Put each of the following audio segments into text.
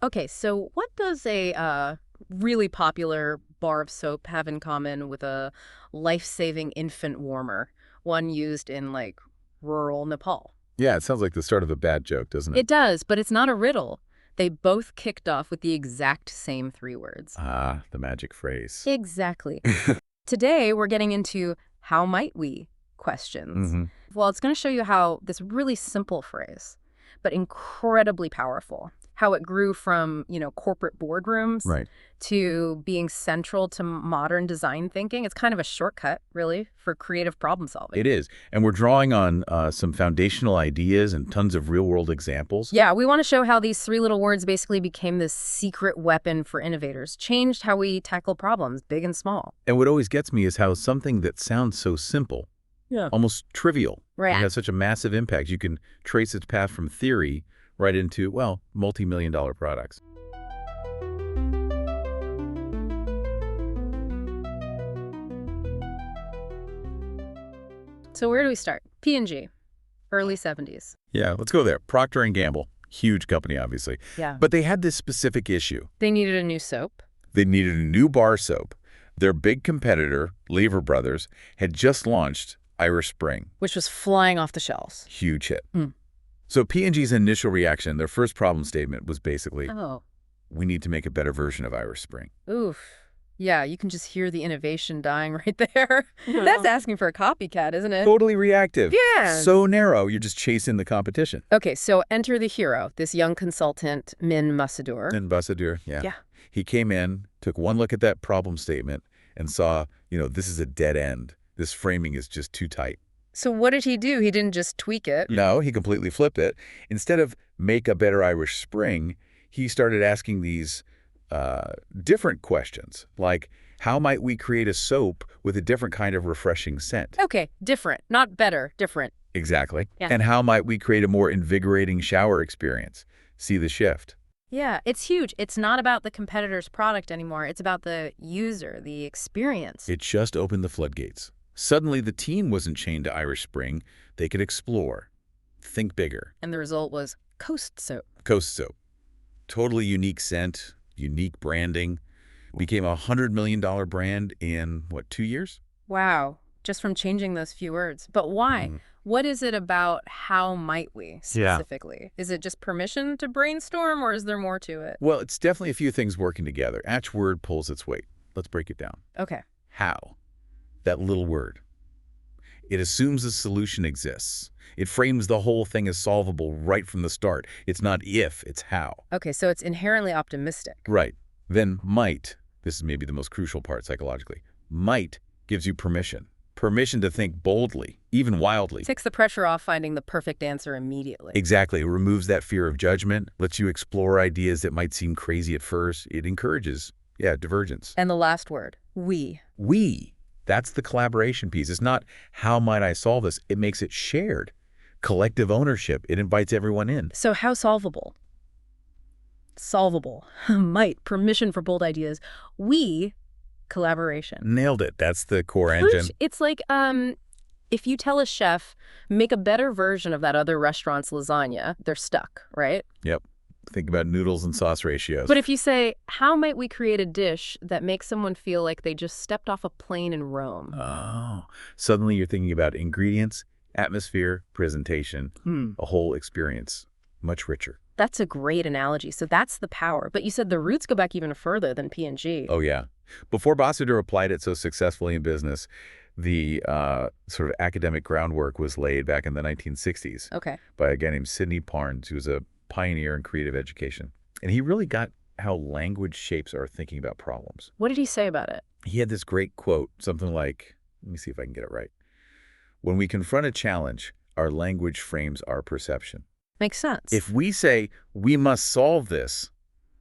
Okay, so what does a really popular bar of soap have in common with a life-saving infant warmer, one used in, like, rural Nepal? Yeah, it sounds like the start of a bad joke, doesn't it? It does, but it's not a riddle. They both kicked off with the exact same three words. Ah, the magic phrase. Exactly. Today, we're getting into how might we questions. hmm Well, it's going to show you how this really simple phrase, but incredibly powerful, how it grew from, corporate boardrooms Right. to being central to modern design thinking. It's kind of a shortcut, really, for creative problem solving. It is. And we're drawing on some foundational ideas and tons of real-world examples. Yeah, we want to show how these three little words basically became this secret weapon for innovators, changed how we tackle problems, big and small. And what always gets me is how something that sounds so simple, almost trivial, Right. it has such a massive impact. You can trace its path from theory right into, well, multi-million-dollar products. So where do we start? P&G, early 70s. Yeah, let's go there. Procter Gamble, huge company, obviously. Yeah. But they had this specific issue. They needed a new soap. They needed a new bar soap. Their big competitor, Lever Brothers, had just launched Irish Spring. Which was flying off the shelves. Huge hit. Mm. So P&G's initial reaction, their first problem statement was basically, Oh. we need to make a better version of Irish Spring. Oof. Yeah, you can just hear the innovation dying right there. That's asking for a copycat, isn't it? Totally reactive. Yeah. So narrow, you're just chasing the competition. Okay, so enter the hero, this young consultant, Min Mussador. Ambassador, yeah. Yeah. He came in, took one look at that problem statement, and saw, this is a dead end. This framing is just too tight. So what did he do? He didn't just tweak it. No, he completely flipped it. Instead of make a better Irish Spring, he started asking these different questions, like how might we create a soap with a different kind of refreshing scent? Okay, different, not better, different. Exactly. Yeah. And how might we create a more invigorating shower experience? See the shift. Yeah, it's huge. It's not about the competitor's product anymore. It's about the user, the experience. It just opened the floodgates. Suddenly, the team wasn't chained to Irish Spring. They could explore, think bigger. And the result was Coast Soap. Coast Soap. Totally unique scent, unique branding. Became a $100 million brand in, 2 years? Wow, just from changing those few words. But why? What is it about how might we specifically? Is it just permission to brainstorm, or is there more to it? Well, it's definitely a few things working together. Each word pulls its weight. Let's break it down. Okay. How? That little word. It assumes a solution exists. It frames the whole thing as solvable right from the start. It's not if, it's how. Okay, so it's inherently optimistic. Right. Then might. This is maybe the most crucial part psychologically. Might gives you permission. Permission to think boldly, even wildly. Takes the pressure off finding the perfect answer immediately. Exactly. It removes that fear of judgment, lets you explore ideas that might seem crazy at first. It encourages, divergence. And the last word, we. We. That's the collaboration piece. It's not how might I solve this. It makes it shared. Collective ownership. It invites everyone in. So how solvable? Solvable. Might. Permission for bold ideas. We. Collaboration. Nailed it. That's the core engine. It's like if you tell a chef, make a better version of that other restaurant's lasagna, they're stuck, right? Yep. Think about noodles and sauce ratios. But if you say, how might we create a dish that makes someone feel like they just stepped off a plane in Rome? Oh, suddenly you're thinking about ingredients, atmosphere, presentation, a whole experience, much richer. That's a great analogy. So that's the power. But you said the roots go back even further than P&G. Oh, yeah. Before Bossiter applied it so successfully in business, the sort of academic groundwork was laid back in the 1960s by a guy named Sidney Parnes, who was a pioneer in creative education. And he really got how language shapes our thinking about problems. What did he say about it? He had this great quote, something like, let me see if I can get it right. When we confront a challenge, our language frames our perception. Makes sense. If we say, we must solve this,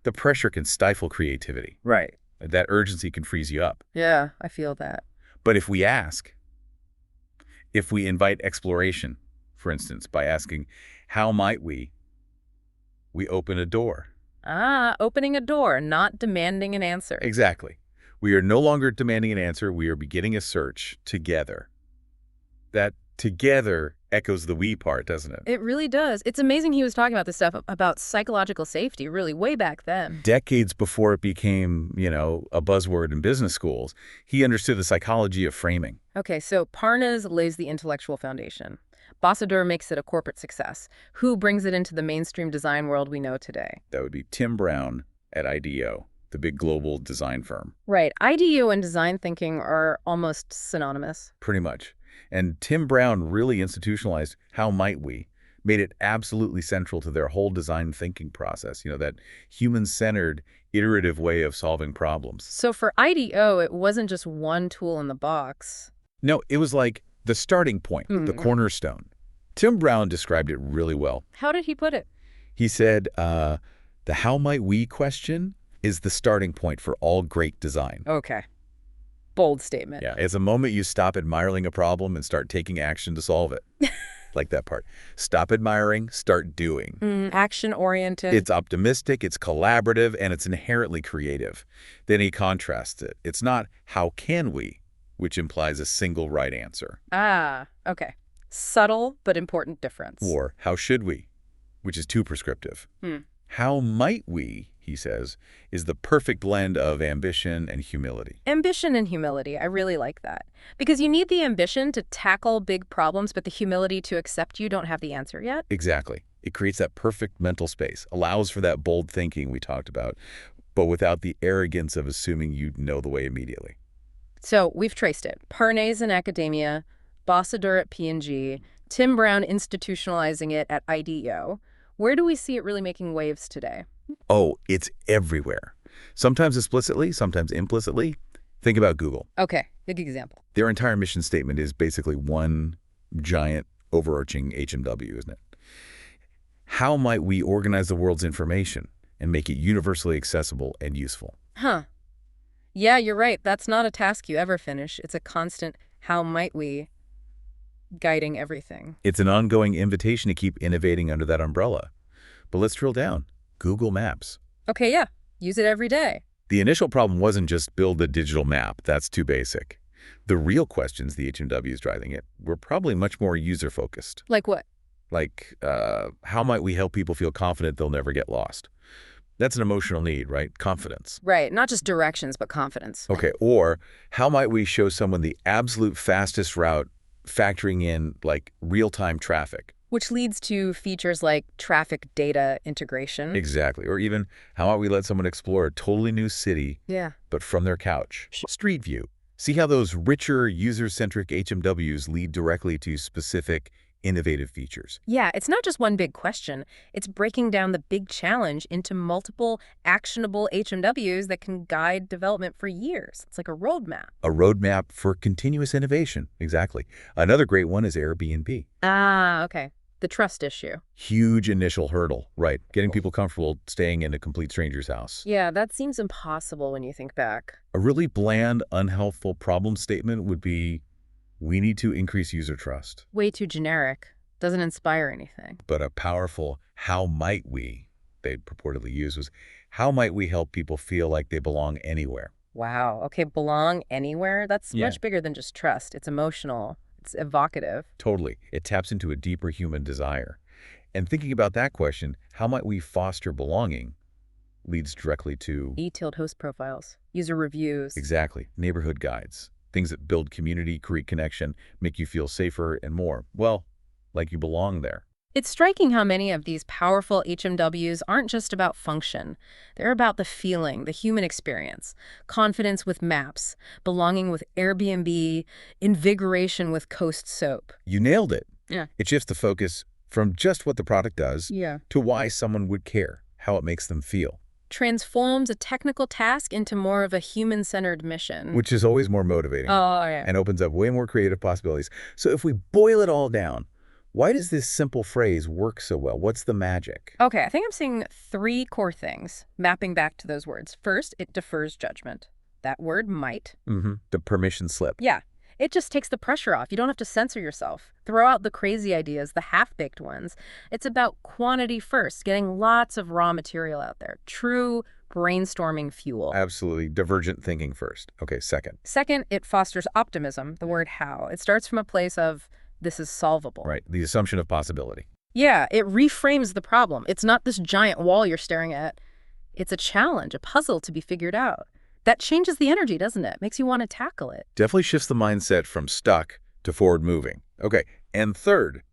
the pressure can stifle creativity. Right. That urgency can freeze you up. Yeah, I feel that. But if we ask, if we invite exploration, for instance, by asking, how might we open a door. Opening a door, not demanding an answer. Exactly. We are no longer demanding an answer. We are beginning a search together. That together echoes the we part, doesn't it? It really does. It's amazing he was talking about this stuff, about psychological safety, really, way back then. Decades before it became, a buzzword in business schools, he understood the psychology of framing. Okay, so Parnes lays the intellectual foundation. Bossadeur makes it a corporate success. Who brings it into the mainstream design world we know today? That would be Tim Brown at IDEO, the big global design firm. Right. IDEO and design thinking are almost synonymous. Pretty much. And Tim Brown really institutionalized how might we, made it absolutely central to their whole design thinking process, that human-centered, iterative way of solving problems. So for IDEO, it wasn't just one tool in the box. No, it was like the starting point, the cornerstone. Tim Brown described it really well. How did he put it? He said, the how might we question is the starting point for all great design. Okay. Bold statement. Yeah, it's a moment you stop admiring a problem and start taking action to solve it. Like that part. Stop admiring, start doing. Action-oriented. It's optimistic, it's collaborative, and it's inherently creative. Then he contrasts it. It's not how can we, which implies a single right answer. Ah, okay. Subtle but important difference. Or how should we, which is too prescriptive. How might we, he says, is the perfect blend of ambition and humility. Ambition and humility. I really like that. Because you need the ambition to tackle big problems, but the humility to accept you don't have the answer yet. Exactly. It creates that perfect mental space, allows for that bold thinking we talked about, but without the arrogance of assuming you know the way immediately. So we've traced it. Parnes in academia, Bossadeur at P&G, Tim Brown institutionalizing it at IDEO. Where do we see it really making waves today? Oh, it's everywhere. Sometimes explicitly, sometimes implicitly. Think about Google. Okay, big example. Their entire mission statement is basically one giant overarching HMW, isn't it? How might we organize the world's information and make it universally accessible and useful? Huh. Yeah, you're right. That's not a task you ever finish. It's a constant how might we guiding everything. It's an ongoing invitation to keep innovating under that umbrella. But let's drill down. Google Maps. Okay, yeah. Use it every day. The initial problem wasn't just build a digital map. That's too basic. The real questions the HMW is driving it were probably much more user-focused. Like what? Like, how might we help people feel confident they'll never get lost? That's an emotional need, right? Confidence. Right. Not just directions, but confidence. Okay. Or how might we show someone the absolute fastest route, factoring in, like, real-time traffic? Which leads to features like traffic data integration. Exactly. Or even, how might we let someone explore a totally new city, but from their couch? Street view. See how those richer, user-centric HMWs lead directly to specific, innovative features. Yeah, it's not just one big question. It's breaking down the big challenge into multiple actionable HMWs that can guide development for years. It's like a roadmap. A roadmap for continuous innovation. Exactly. Another great one is Airbnb. Ah, okay. The trust issue. Huge initial hurdle, right? Getting people comfortable staying in a complete stranger's house. Yeah, that seems impossible when you think back. A really bland, unhelpful problem statement would be, we need to increase user trust. Way too generic. Doesn't inspire anything. But a powerful how might we they purportedly used was, how might we help people feel like they belong anywhere? Wow. Okay, belong anywhere? That's much bigger than just trust. It's emotional. It's evocative. Totally. It taps into a deeper human desire. And thinking about that question, how might we foster belonging, leads directly to detailed host profiles, user reviews. Exactly. Neighborhood guides. Things that build community, create connection, make you feel safer and more, well, like you belong there. It's striking how many of these powerful HMWs aren't just about function. They're about the feeling, the human experience, confidence with maps, belonging with Airbnb, invigoration with Coast soap. You nailed it. Yeah. It shifts the focus from just what the product does to why someone would care, how it makes them feel. Transforms a technical task into more of a human-centered mission. Which is always more motivating. Oh, yeah. And opens up way more creative possibilities. So if we boil it all down, why does this simple phrase work so well? What's the magic? Okay, I think I'm seeing three core things, mapping back to those words. First, it defers judgment. That word might. The permission slip. Yeah. It just takes the pressure off. You don't have to censor yourself. Throw out the crazy ideas, the half-baked ones. It's about quantity first, getting lots of raw material out there. True brainstorming fuel. Absolutely. Divergent thinking first. Okay, second. Second, it fosters optimism, the word how. It starts from a place of this is solvable. Right, the assumption of possibility. Yeah, it reframes the problem. It's not this giant wall you're staring at. It's a challenge, a puzzle to be figured out. That changes the energy, doesn't it? Makes you want to tackle it. Definitely shifts the mindset from stuck to forward moving. Okay, and third,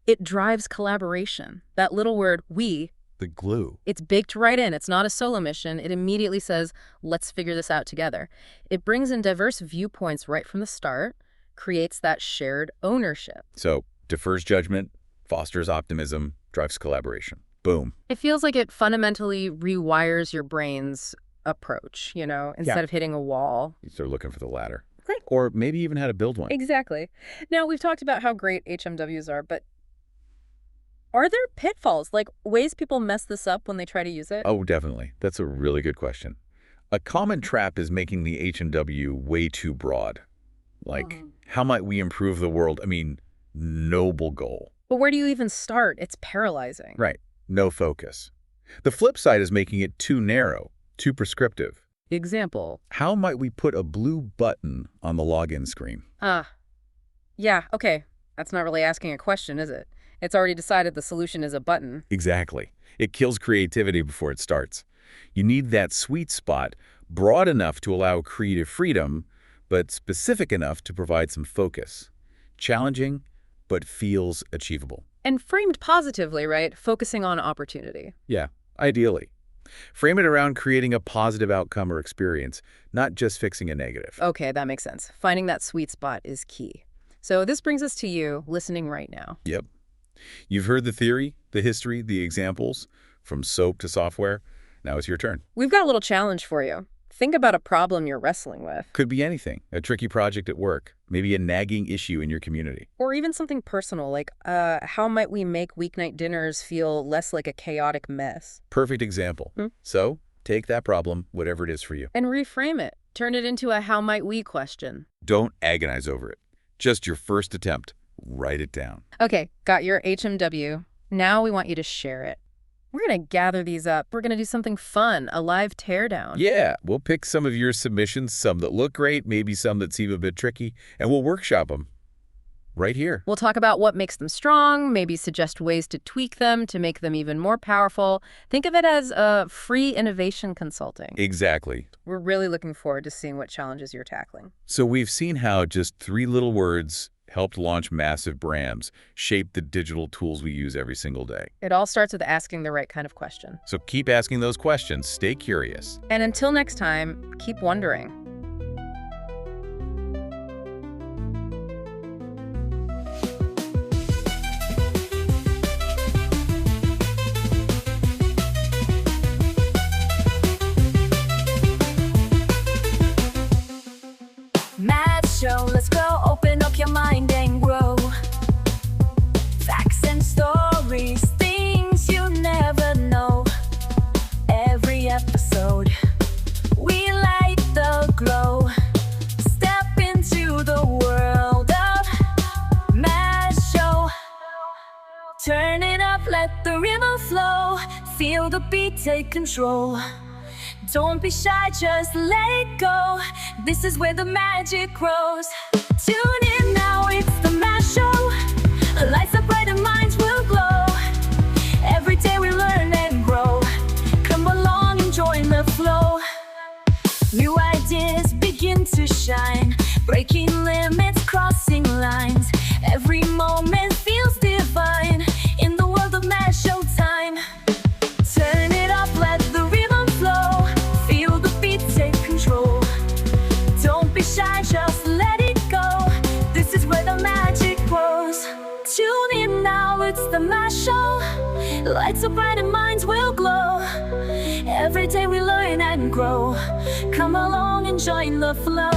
it drives collaboration. That little word, we, the glue. It's baked right in. It's not a solo mission. It immediately says, let's figure this out together. It brings in diverse viewpoints right from the start, creates that shared ownership. So, defers judgment, fosters optimism, drives collaboration. Boom. It feels like it fundamentally rewires your brain's approach, instead of hitting a wall. You start looking for the ladder. Right. Or maybe even how to build one. Exactly. Now, we've talked about how great HMWs are, but are there pitfalls, like ways people mess this up when they try to use it? Oh, definitely. That's a really good question. A common trap is making the HMW way too broad. Like, how might we improve the world? I mean, noble goal. But where do you even start? It's paralyzing. Right. No focus. The flip side is making it too narrow, too prescriptive. Example. How might we put a blue button on the login screen? Yeah, okay. That's not really asking a question, is it? It's already decided the solution is a button. Exactly. It kills creativity before it starts. You need that sweet spot, broad enough to allow creative freedom, but specific enough to provide some focus. Challenging, but feels achievable. And framed positively, right? Focusing on opportunity. Yeah, ideally. Frame it around creating a positive outcome or experience, not just fixing a negative. Okay, that makes sense. Finding that sweet spot is key. So this brings us to you, listening right now. Yep. You've heard the theory, the history, the examples, from soap to software. Now it's your turn. We've got a little challenge for you. Think about a problem you're wrestling with. Could be anything. A tricky project at work, maybe a nagging issue in your community. Or even something personal, like how might we make weeknight dinners feel less like a chaotic mess? Perfect example. So take that problem, whatever it is for you. And reframe it. Turn it into a how might we question. Don't agonize over it. Just your first attempt. Write it down. Okay, got your HMW. Now we want you to share it. We're going to gather these up. We're going to do something fun, a live teardown. Yeah, we'll pick some of your submissions, some that look great, maybe some that seem a bit tricky, and we'll workshop them right here. We'll talk about what makes them strong, maybe suggest ways to tweak them to make them even more powerful. Think of it as a free innovation consulting. Exactly. We're really looking forward to seeing what challenges you're tackling. So we've seen how just 3 little words helped launch massive brands, shape the digital tools we use every single day. It all starts with asking the right kind of question. So keep asking those questions. Stay curious. And until next time, keep wondering. Show, let's go, open up your mind and grow. Facts and stories, things you never know. Every episode, we light the glow. Step into the world of Mass Show. Turn it up, let the rhythm flow. Feel the beat, take control. Don't be shy, just let it go. This is where the magic grows. Tune in now, it's the Mass Show. Lights up bright and minds will glow. Every day we learn and grow. Come along and join the flow. New ideas begin to shine. Breaking limits, crossing lines. Every moment feels divine. In the world of Mass Show time. Turn it up, let the rhythm flow. Feel the beat, take control. Don't be shy, just let it go. This is where the magic grows. Tune in now, it's the Mass Show. Lights up bright and minds will glow. Every day we learn and grow. Come along and join the flow.